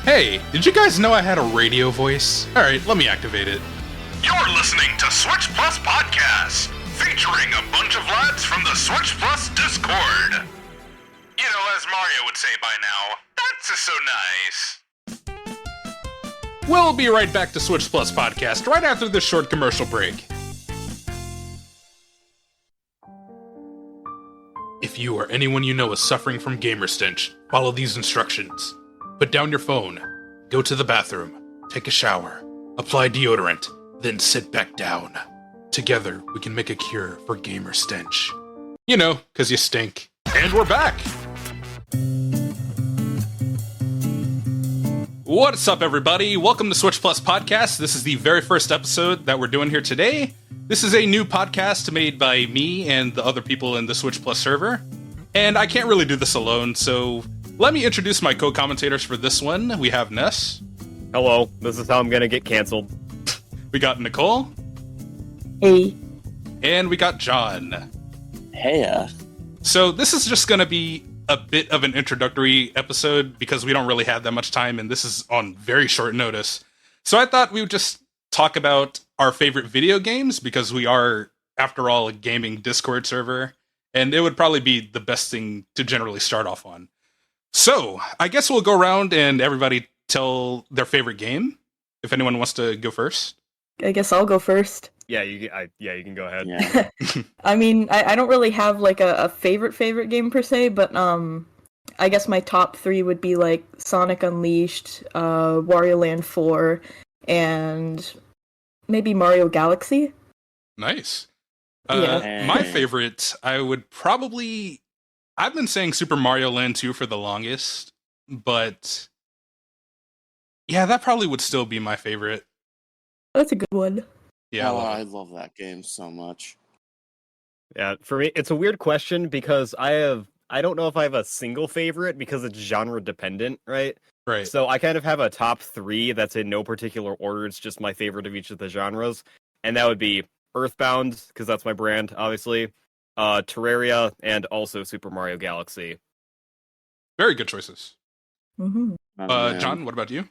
Hey, did you guys know I had a radio voice? Alright, let me activate it. You're listening to Switch Plus Podcast, featuring a bunch of lads from the Switch Plus Discord. You know, as Mario would say by now, that's just so nice. We'll be right back to Switch Plus Podcast right after this short commercial break. If you or anyone you know is suffering from gamer stench, follow these instructions. Put down your phone, go to the bathroom, take a shower, apply deodorant, then sit back down. Together, we can make a cure for gamer stench. You know, 'cause you stink. And we're back! What's up, everybody? Welcome to Switch Plus Podcast. This is the very first episode that we're doing here today. This is a new podcast made by me and the other people in the Switch Plus server. And I can't really do this alone, so let me introduce my co-commentators for this one. We have Ness. Hello, this is how I'm gonna get canceled. We got Nicole. Hey. And we got John. Hey. So this is just gonna be a bit of an introductory episode because we don't really have that much time and this is on very short notice. So I thought we would just talk about our favorite video games because we are, after all, a gaming Discord server, and it would probably be the best thing to generally start off on. So, I guess we'll go around and everybody tell their favorite game, if anyone wants to go first. I guess I'll go first. Yeah, you can go ahead. Yeah. I mean, I don't really have like a favorite game per se, but I guess my top three would be like Sonic Unleashed, Wario Land 4, and maybe Mario Galaxy. Nice. Yeah. My favorite, I've been saying Super Mario Land 2 for the longest, but yeah, that probably would still be my favorite. That's a good one. Yeah, I love that game so much. Yeah, for me, it's a weird question because I don't know if I have a single favorite because it's genre dependent, right? Right. So I kind of have a top three that's in no particular order. It's just my favorite of each of the genres. And that would be Earthbound, because that's my brand, obviously, Terraria, and also Super Mario Galaxy. Very good choices. Mm-hmm. John, what about you?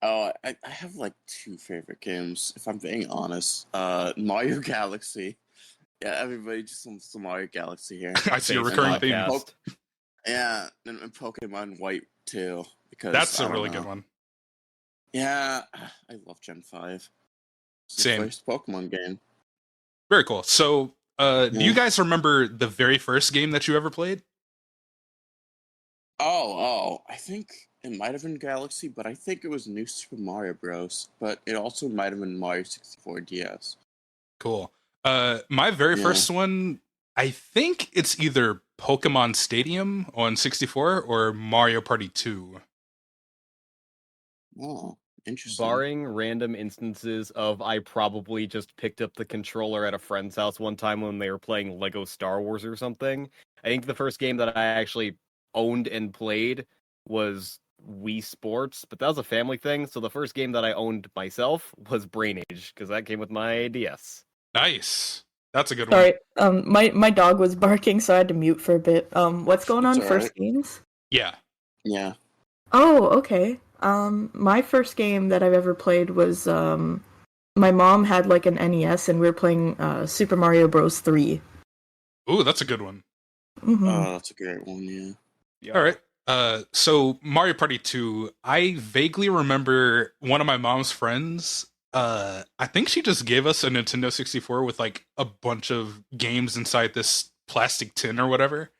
Oh, I have like two favorite games, if I'm being honest. Mario Galaxy. Yeah, everybody just wants the Mario Galaxy here. I see a recurring theme. Yeah, and Pokemon White too. Because that's a really good one. Yeah, I love Gen 5. It's Same. the first Pokemon game. Very cool. So, do you guys remember the very first game that you ever played? Oh, I think it might have been Galaxy, but I think it was New Super Mario Bros. But it also might have been Mario 64 DS. Cool. My very first one, I think it's either Pokemon Stadium on 64 or Mario Party 2. Oh, interesting. Barring random instances of I probably just picked up the controller at a friend's house one time when they were playing Lego Star Wars or something, I think the first game that I actually owned and played was Wii Sports, but that was a family thing, so the first game that I owned myself was Brain Age, because that came with my DS. Nice. That's a good one. Sorry, my dog was barking, so I had to mute for a bit. What's going on? It's all First right. games? Yeah. Yeah. Oh, okay. My first game that I've ever played was, my mom had like an NES, and we were playing Super Mario Bros. 3. Ooh, that's a good one. Mm-hmm. Oh, that's a great one, yeah. All right. So Mario Party 2, I vaguely remember one of my mom's friends, I think she just gave us a Nintendo 64 with like a bunch of games inside this plastic tin or whatever.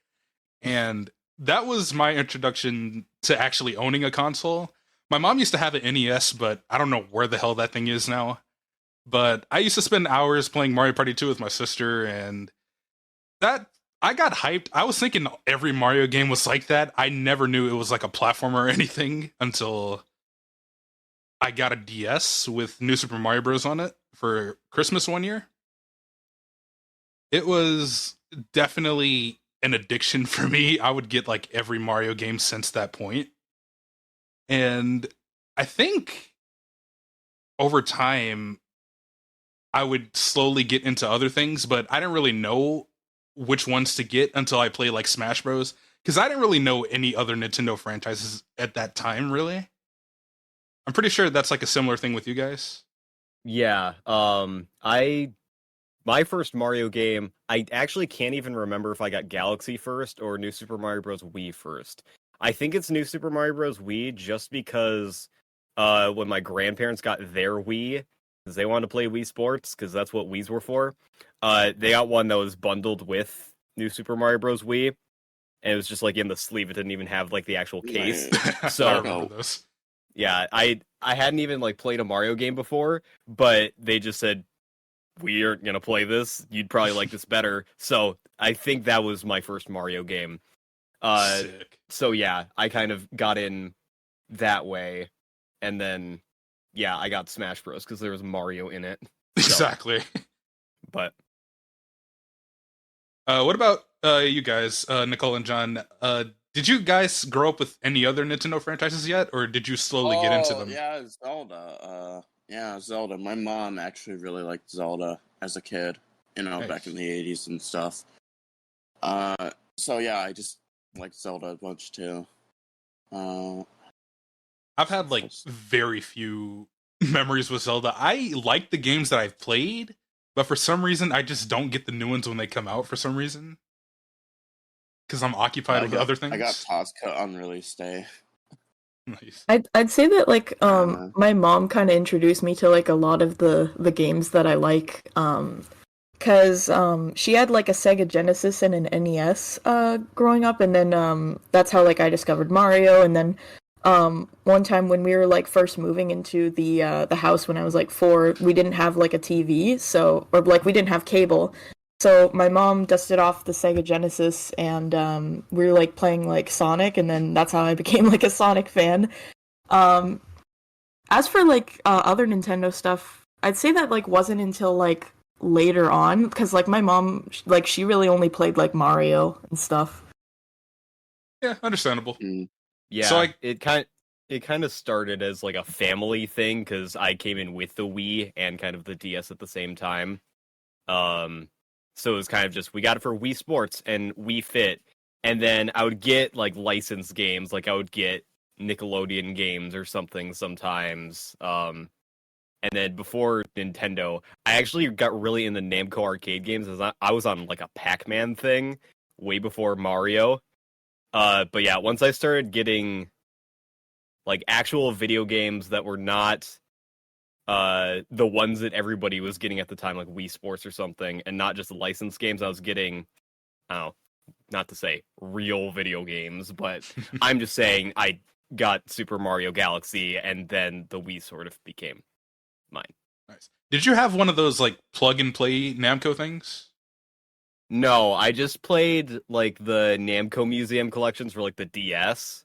And that was my introduction to actually owning a console. My mom used to have an NES, but I don't know where the hell that thing is now. But I used to spend hours playing Mario Party 2 with my sister, and I got hyped. I was thinking every Mario game was like that. I never knew it was like a platformer or anything until I got a DS with New Super Mario Bros. On it for Christmas one year. It was definitely an addiction for me. I would get like every Mario game since that point. And I think over time, I would slowly get into other things, but I didn't really know which ones to get until I played like Smash Bros. Because I didn't really know any other Nintendo franchises at that time, really. I'm pretty sure that's like a similar thing with you guys. Yeah. My first Mario game, I actually can't even remember if I got Galaxy first or New Super Mario Bros. Wii first. I think it's New Super Mario Bros. Wii just because when my grandparents got their Wii, because they wanted to play Wii Sports, because that's what Wii's were for, they got one that was bundled with New Super Mario Bros. Wii, and it was just like in the sleeve. It didn't even have like the actual case. So I remember those. yeah, I hadn't even like played a Mario game before, but they just said, we are gonna play this. You'd probably like this better. So I think that was my first Mario game. Sick. So yeah, I kind of got in that way, and then yeah, I got Smash Bros. Because there was Mario in it. Exactly. But what about you guys, Nicole and John? Did you guys grow up with any other Nintendo franchises yet, or did you slowly get into them? Yeah, Zelda. Yeah, Zelda. My mom actually really liked Zelda as a kid, Nice. back in the 80s and stuff. So yeah, I just liked Zelda a bunch too. I've had like very few memories with Zelda. I like the games that I've played, but for some reason, I just don't get the new ones when they come out. For some reason, because I'm occupied with other things. I got Tosca on release day. Nice. I'd say that like my mom kind of introduced me to like a lot of the games that I like cuz she had like a Sega Genesis and an NES growing up, and then that's how like I discovered Mario. And then one time when we were like first moving into the house when I was like 4, we didn't have like a TV, so or like we didn't have cable. So my mom dusted off the Sega Genesis, and we were like playing like Sonic, and then that's how I became like a Sonic fan. Um, as for like other Nintendo stuff, I'd say that like wasn't until like later on, because like my mom, like she really only played like Mario and stuff. Yeah, understandable. yeah, So it kind of started as like a family thing because I came in with the Wii and kind of the DS at the same time. So it was kind of just, we got it for Wii Sports and Wii Fit. And then I would get like licensed games, like I would get Nickelodeon games or something sometimes. And then before Nintendo, I actually got really into Namco arcade games as I was on like a Pac-Man thing way before Mario. But yeah, once I started getting like actual video games that were not the ones that everybody was getting at the time, like Wii Sports or something, and not just licensed games. I was getting, I don't know, not to say real video games, but I'm just saying I got Super Mario Galaxy, and then the Wii sort of became mine. nice. Did you have one of those like plug and play Namco things? No, I just played like the Namco Museum collections for like the DS.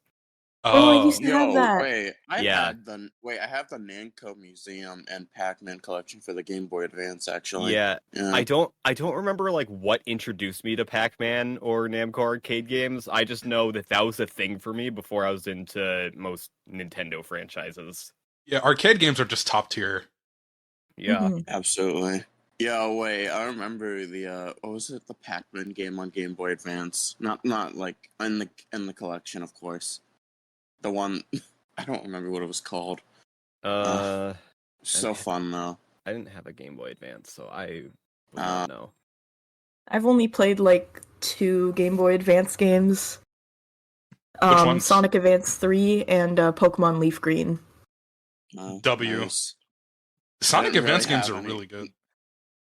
Oh, I used to have that. I have the Namco Museum and Pac-Man collection for the Game Boy Advance. Actually, yeah. I don't remember like what introduced me to Pac-Man or Namco arcade games. I just know that was a thing for me before I was into most Nintendo franchises. Yeah, arcade games are just top tier. Yeah, absolutely. Yeah, wait, I remember the what was it? The Pac-Man game on Game Boy Advance. Not like in the collection, of course. The one I don't remember what it was called. So fun though. I didn't have a Game Boy Advance, so I don't know. I've only played like 2 Game Boy Advance games. Which ones? Sonic Advance 3 and Pokemon Leaf Green. W. Nice. Sonic Advance games are really good.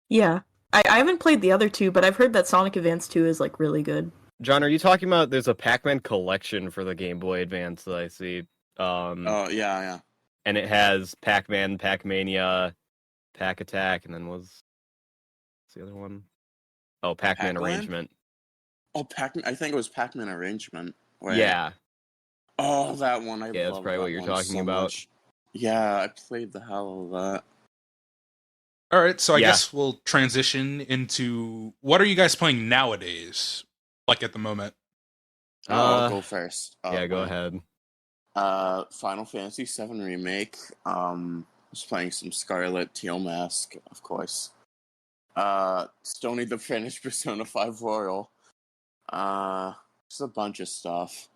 Yeah. I haven't played the other 2, but I've heard that Sonic Advance 2 is like really good. John, are you talking about there's a Pac-Man collection for the Game Boy Advance that I see? Oh, yeah. And it has Pac-Man, Pac-Mania, Pac-Attack, and then what's the other one? Oh, Pac-Man Arrangement. Oh, Pac-Man. I think it was Pac-Man Arrangement. Wait. Yeah. Oh, that one. I love that's probably what you're talking about. Much. Yeah, I played the hell of that. All right, so I guess we'll transition into what are you guys playing nowadays? Like at the moment. I'll go first. Yeah, go ahead. Final Fantasy VII Remake. Was playing some Scarlet Teal Mask, of course. Still need to finish Persona 5 Royal. Just a bunch of stuff.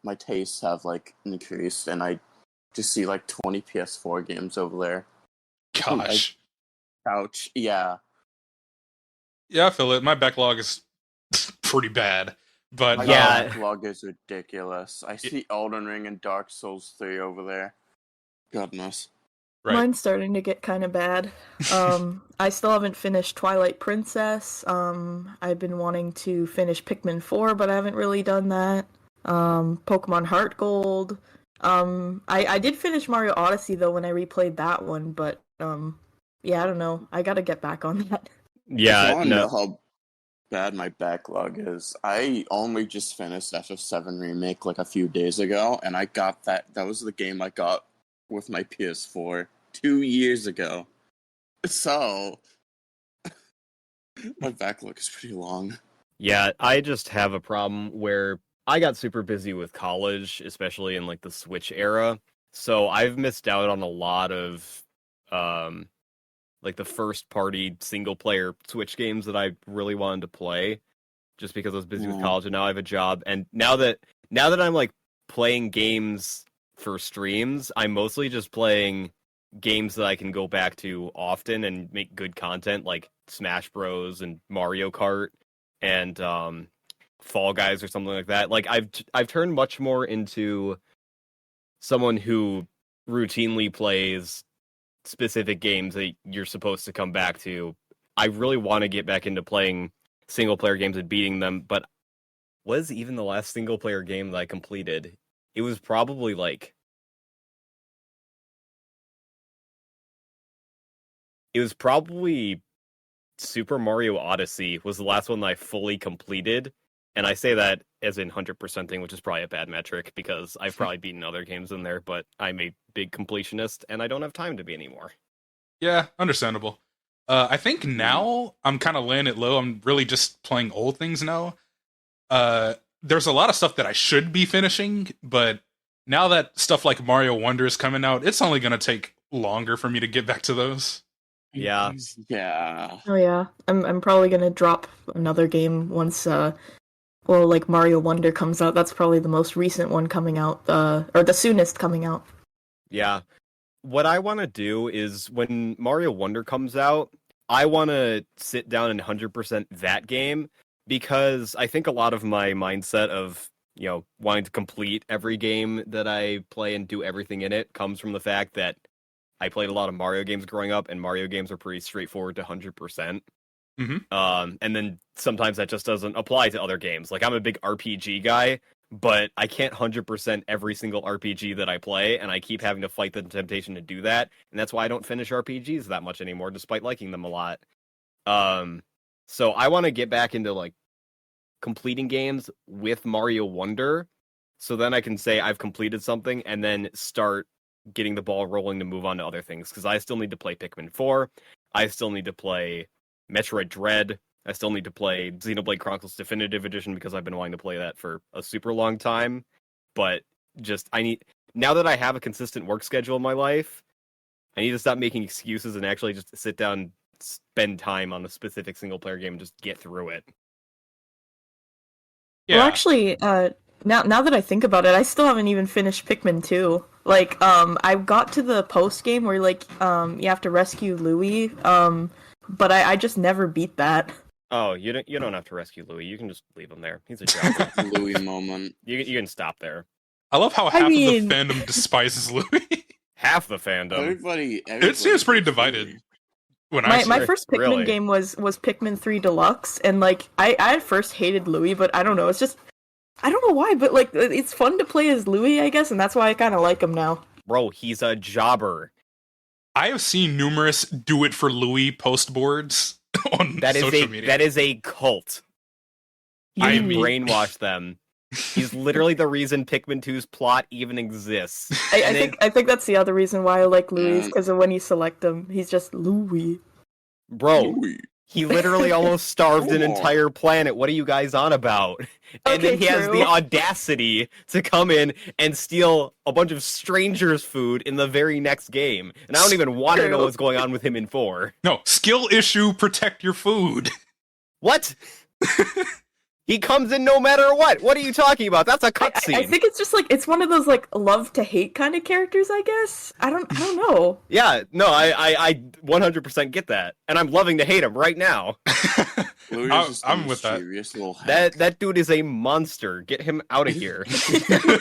My tastes have like increased, and I just see like 20 PS4 games over there. Gosh. Ouch. Yeah. Yeah, I feel it. My backlog is pretty bad. But My Yeah. backlog is ridiculous. I see Elden Ring and Dark Souls 3 over there. Goodness. right. Mine's starting to get kind of bad. I still haven't finished Twilight Princess. I've been wanting to finish Pikmin 4, but I haven't really done that. Pokemon Heart Gold. I did finish Mario Odyssey though when I replayed that one, but yeah, I don't know. I gotta get back on that. If Yeah, you want to no. know how bad my backlog is, I only just finished FF7 Remake like a few days ago, and I got that. That was the game I got with my PS4 2 years ago. So, my backlog is pretty long. Yeah, I just have a problem where I got super busy with college, especially in like the Switch era. So I've missed out on a lot of like the first party single player Switch games that I really wanted to play just because I was busy with Yeah. college and now I have a job. And now that I'm like playing games for streams, I'm mostly just playing games that I can go back to often and make good content like Smash Bros and Mario Kart and Fall Guys or something like that. Like I've turned much more into someone who routinely plays specific games that you're supposed to come back to. I really want to get back into playing single player games and beating them, but was even the last single player game that I completed? It was probably like Super Mario Odyssey was the last one that I fully completed. And I say that as in 100% thing, which is probably a bad metric because I've probably beaten other games in there, but I'm a big completionist and I don't have time to be anymore. Yeah, understandable. I think now I'm kind of laying it low. I'm really just playing old things now. There's a lot of stuff that I should be finishing, but now that stuff like Mario Wonder is coming out, it's only going to take longer for me to get back to those. Yeah. Yeah. Oh yeah, I'm probably gonna drop another game once like Mario Wonder comes out. That's probably the most recent one coming out, or the soonest coming out. Yeah. What I want to do is when Mario Wonder comes out, I want to sit down and 100% that game because I think a lot of my mindset of, wanting to complete every game that I play and do everything in it comes from the fact that I played a lot of Mario games growing up and Mario games are pretty straightforward to 100%. Mm-hmm. And then sometimes that just doesn't apply to other games. Like I'm a big RPG guy, but I can't 100% every single RPG that I play, and I keep having to fight the temptation to do that, and that's why I don't finish RPGs that much anymore, despite liking them a lot. So I want to get back into like completing games with Mario Wonder, so then I can say I've completed something, and then start getting the ball rolling to move on to other things, because I still need to play Pikmin 4, I still need to play Metroid Dread, I still need to play Xenoblade Chronicles Definitive Edition because I've been wanting to play that for a super long time. But now that I have a consistent work schedule in my life, I need to stop making excuses and actually just sit down and spend time on a specific single player game and just get through it. Yeah. Well, actually, now that I think about it, I still haven't even finished Pikmin 2. Like, I got to the post game where like you have to rescue Louie, but I just never beat that. Oh, you don't have to rescue Louie. You can just leave him there. He's a joke. Louis moment. You can stop there. I love how half mean- of the fandom despises Louis. Half the fandom. Everybody It seems pretty divided. When I My see it. first Pikmin Really? game was Pikmin 3 Deluxe, and like I at first hated Louie, but I don't know, it's just I don't know why, but like it's fun to play as Louie, I guess, and that's why I kind of like him now. Bro, he's a jobber. I have seen numerous "do it for Louis" post boards on That is social media. that is a cult. I You mean- brainwash them. He's literally the reason Pikmin 2's plot even exists. I And then- think that's the other reason why I like Louis, Yeah. because when you select him, he's just Louie. Bro, Louis. he literally almost starved an Oh. entire planet. What are you guys on about? And Okay, then he has true. the audacity to come in and steal a bunch of strangers' food in the very next game. And I don't even want to know True. what's going on with him in 4. No, skill issue, protect your food. What? He comes in no matter what. What are you talking about? That's a I cutscene. think it's just like it's one of those like love to hate kind of characters, I guess. I don't know. Yeah, no, I 100% get that, and I'm loving to hate him right now. I'm with that. Little hack. That dude is a monster. Get him out of here.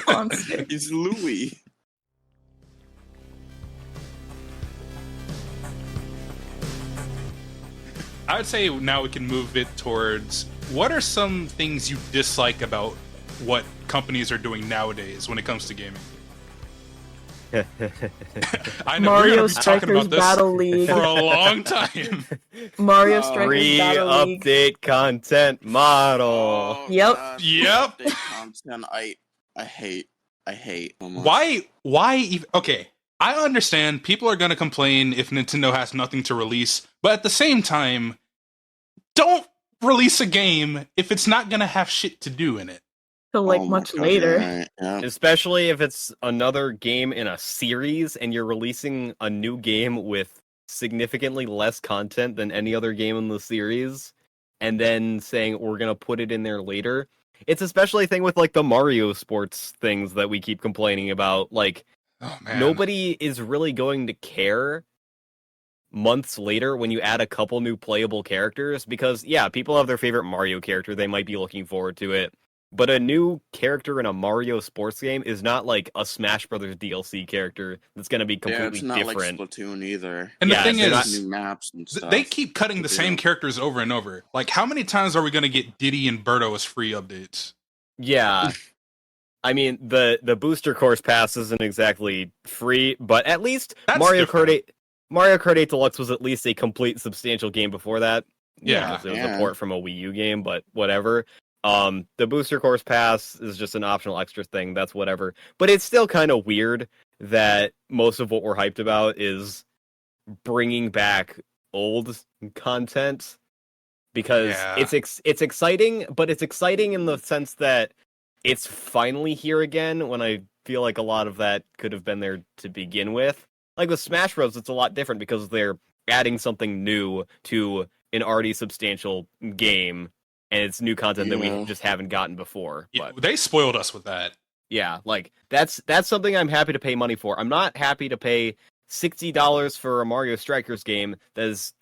Monster. He's Louis. I would say now we can move it towards what are some things you dislike about what companies are doing nowadays when it comes to gaming? I know we're Mario gonna be talking Strikers about this Battle League. for a long time. Mario Oh. Strikers Free Battle League. update content model. Oh, Yep. God, Yep. the content I hate. Almost. Why even okay, I understand people are gonna complain if Nintendo has nothing to release, but at the same time, don't release a game if it's not gonna have shit to do in it. Till like Oh my much God, later. you're right, yeah. Especially if it's another game in a series and you're releasing a new game with significantly less content than any other game in the series, and then saying we're gonna put it in there later. It's especially a thing with like the Mario sports things that we keep complaining about. Like Oh man. nobody is really going to care months later when you add a couple new playable characters, because yeah, people have their favorite Mario character, they might be looking forward to it. But a new character in a Mario sports game is not like a Smash Brothers DLC character that's going to be Yeah, completely it's not different. like Splatoon either. And Yeah, the thing they're is, new maps and stuff. they keep cutting the same Yeah. characters over and over. Like, how many times are we gonna get Diddy and Birdo as free updates? Yeah. I mean, the booster course pass isn't exactly free, but at least That's Mario different. Kart 8 Deluxe was at least a complete substantial game before that. Yeah. Because it was Yeah. a port from a Wii U game, but whatever. The booster course pass is just an optional extra thing. That's whatever. But it's still kind of weird that most of what we're hyped about is bringing back old content, because Yeah. it's exciting, but it's exciting in the sense that it's finally here again, when I feel like a lot of that could have been there to begin with. Like with Smash Bros, it's a lot different because they're adding something new to an already substantial game, and it's new content that Yeah. we just haven't gotten before. Yeah, But they spoiled us with that. yeah, like that's something I'm happy to pay money for. I'm not happy to pay $60 for a Mario Strikers game that is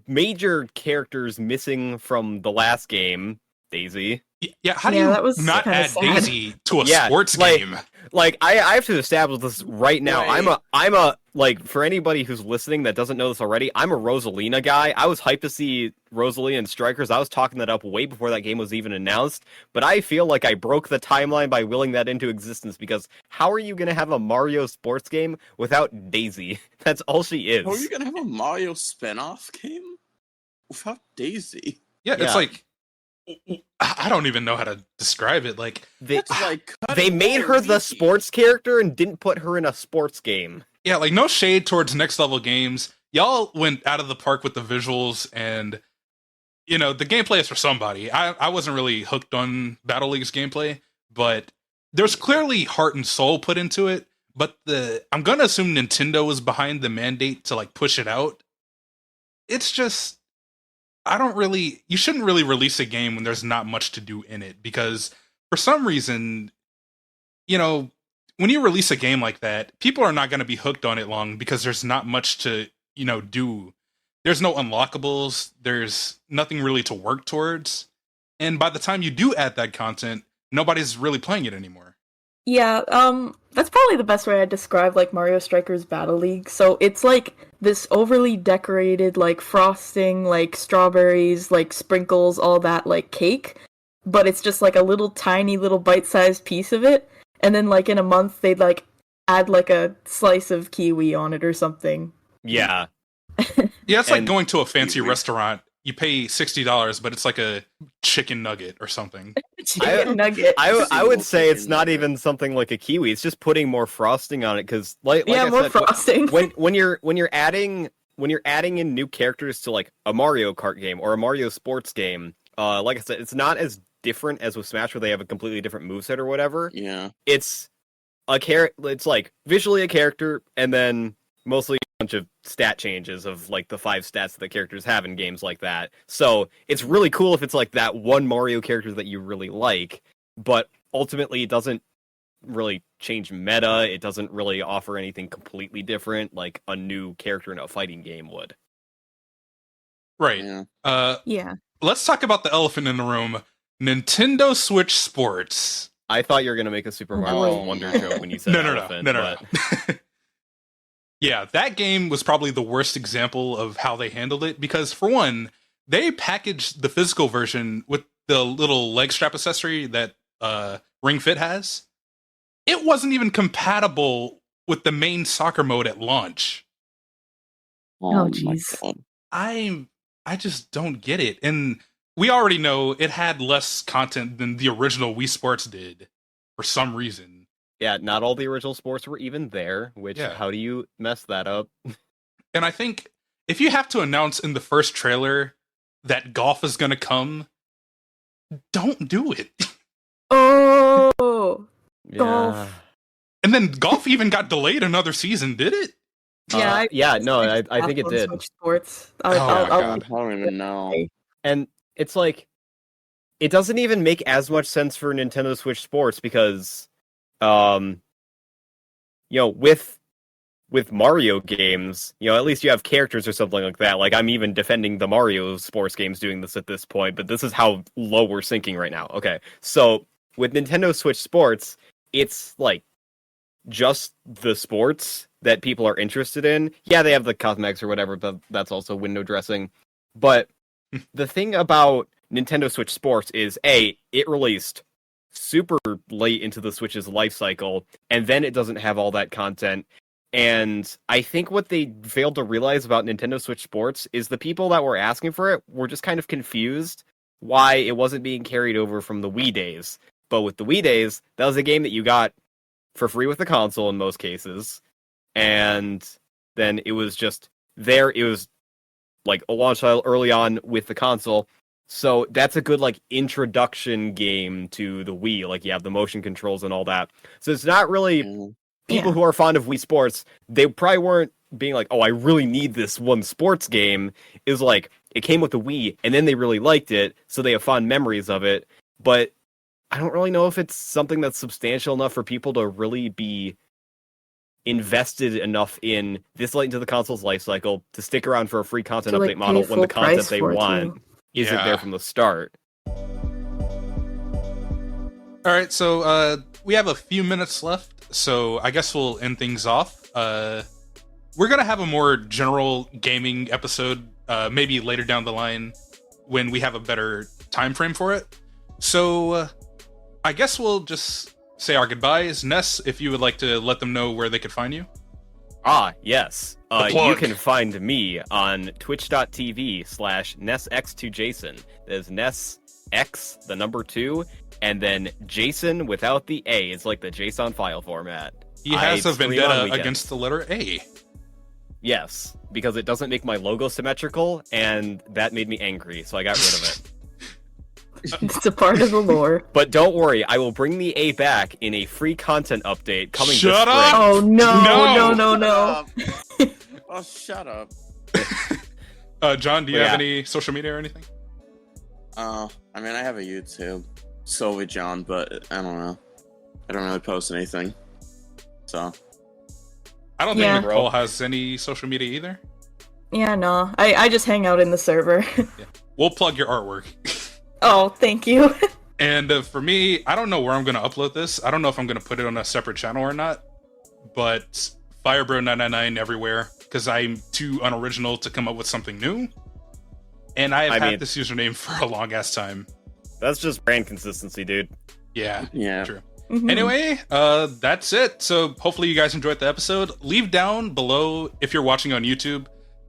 major characters missing from the last game, Daisy. Yeah, how do Yeah, you that was not kinda add sad. Daisy to a Yeah, sports like- game? Like I have to establish this right now. Right. I'm a like, for anybody who's listening that doesn't know this already, I'm a Rosalina guy. I was hyped to see Rosalina and Strikers. I was talking that up way before that game was even announced. But I feel like I broke the timeline by willing that into existence, because how are you gonna have a Mario sports game without Daisy? That's all she is. How are you gonna have a Mario spin-off game without Daisy? Yeah, Yeah. it's like I don't even know how to describe it. Like, They, That's like they made her the Luigi. sports character and didn't put her in a sports game. yeah, like no shade towards next level games. Y'all went out of the park with the visuals, and you know the gameplay is for somebody. I wasn't really hooked on Battle League's gameplay, but there's clearly heart and soul put into it. But I'm gonna assume Nintendo was behind the mandate to like push it out. It's just you shouldn't really release a game when there's not much to do in it, because for some reason, you know, when you release a game like that, people are not going to be hooked on it long because there's not much to, you know, do. There's no unlockables. There's nothing really to work towards. And by the time you do add that content, nobody's really playing it anymore. Yeah, that's probably the best way I'd describe like Mario Strikers Battle League. So it's like this overly decorated like frosting, like strawberries, like sprinkles, all that like cake, but it's just like a little tiny little bite-sized piece of it. And then like in a month they'd like add like a slice of kiwi on it or something. Yeah. Yeah, it's like And- going to a fancy restaurant. You pay $60, but it's like a chicken nugget or something. Chicken nugget. I would say it's chicken not nugget. even something like a kiwi. It's just putting more frosting on it, because like yeah, I more said, frosting. when you're adding in new characters to like a Mario Kart game or a Mario sports game, like I said, it's not as different as with Smash, where they have a completely different moveset or whatever. Yeah. It's it's like visually a character, and then mostly bunch of stat changes of like the 5 stats that the characters have in games like that. So it's really cool if it's like that one Mario character that you really like, but ultimately it doesn't really change meta. It doesn't really offer anything completely different like a new character in a fighting game would. Right. Yeah. Yeah. Let's talk about the elephant in the room. Nintendo Switch Sports. I thought you were gonna make a Super Mario Wonder joke when you said elephant. No. Yeah, that game was probably the worst example of how they handled it because, for one, they packaged the physical version with the little leg strap accessory that Ring Fit has. It wasn't even compatible with the main soccer mode at launch. Oh, my jeez. God. I just don't get it. And we already know it had less content than the original Wii Sports did for some reason. Yeah, not all the original sports were even there, which, Yeah. how do you mess that up? And I think if you have to announce in the first trailer that golf is going to come, don't do it. Oh. Golf. Yeah. And then golf even got delayed another season, did it? Yeah. I think it on did. Switch Sports. Oh, my God, I don't even know. And it's like, it doesn't even make as much sense for Nintendo Switch Sports because, with Mario games, at least you have characters or something like that. Like, I'm even defending the Mario sports games doing this at this point, but this is how low we're sinking right now. Okay, so with Nintendo Switch Sports, it's like just the sports that people are interested in. Yeah, they have the cosmetics or whatever, but that's also window dressing. But the thing about Nintendo Switch Sports is, it released super late into the Switch's life cycle, and then it doesn't have all that content. And I think what they failed to realize about Nintendo Switch Sports is the people that were asking for it were just kind of confused why it wasn't being carried over from the Wii days. But with the Wii days, that was a game that you got for free with the console in most cases. And then it was just there. It was like a launch title early on with the console. So that's a good like introduction game to the Wii. Like you have the motion controls and all that. So it's not really people who are fond of Wii Sports. They probably weren't being like, oh, I really need this one sports game. It was like it came with the Wii and then they really liked it. So they have fond memories of it. But I don't really know if it's something that's substantial enough for people to really be invested enough in this late into the console's life cycle to stick around for a free content To, update like, model pay when the full content price they for it, want too. isn't Yeah. there from the start. All right, so we have a few minutes left, so I guess we'll end things off. We're going to have a more general gaming episode maybe later down the line when we have a better time frame for it. So I guess we'll just say our goodbyes. Ness, if you would like to let them know where they could find you. Ah, yes. The You plug. can find me on twitch.tv/NessX2Jason. There's NessX, the number 2, and then Jason without the A. It's like the JSON file format. He has I a stream on vendetta weekends. against the letter A. Yes, because it doesn't make my logo symmetrical, and that made me angry, so I got rid of it. It's a part of the lore. But don't worry, I will bring the A back in a free content update coming this Shut spring. up! Oh No! no. Oh, shut up. John, do you Yeah. have any social media or anything? I mean, I have a YouTube, SylveJon, but I don't know. I don't really post anything. So, I don't Yeah. think Nicole has any social media either. Yeah, no. I just hang out in the server. We'll plug your artwork. Oh, thank you. And for me, I don't know where I'm going to upload this. I don't know if I'm going to put it on a separate channel or not. But Firebro999 everywhere, because I'm too unoriginal to come up with something new. And I've I had mean- this username for a long ass time. That's just brand consistency, dude. Yeah, yeah. true. Mhm. Anyway, that's it. So hopefully you guys enjoyed the episode. Leave down below, if you're watching on YouTube,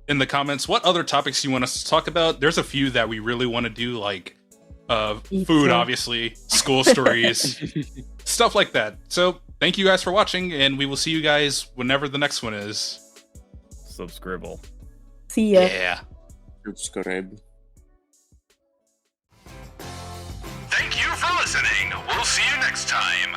in the comments what other topics you want us to talk about. There's a few that we really want to do, like food, Pizza. obviously, school stories, stuff like that. So thank you guys for watching, and we will see you guys whenever the next one is. Subscribble. See ya. Yeah. Subscribe. Thank you for listening. We'll see you next time.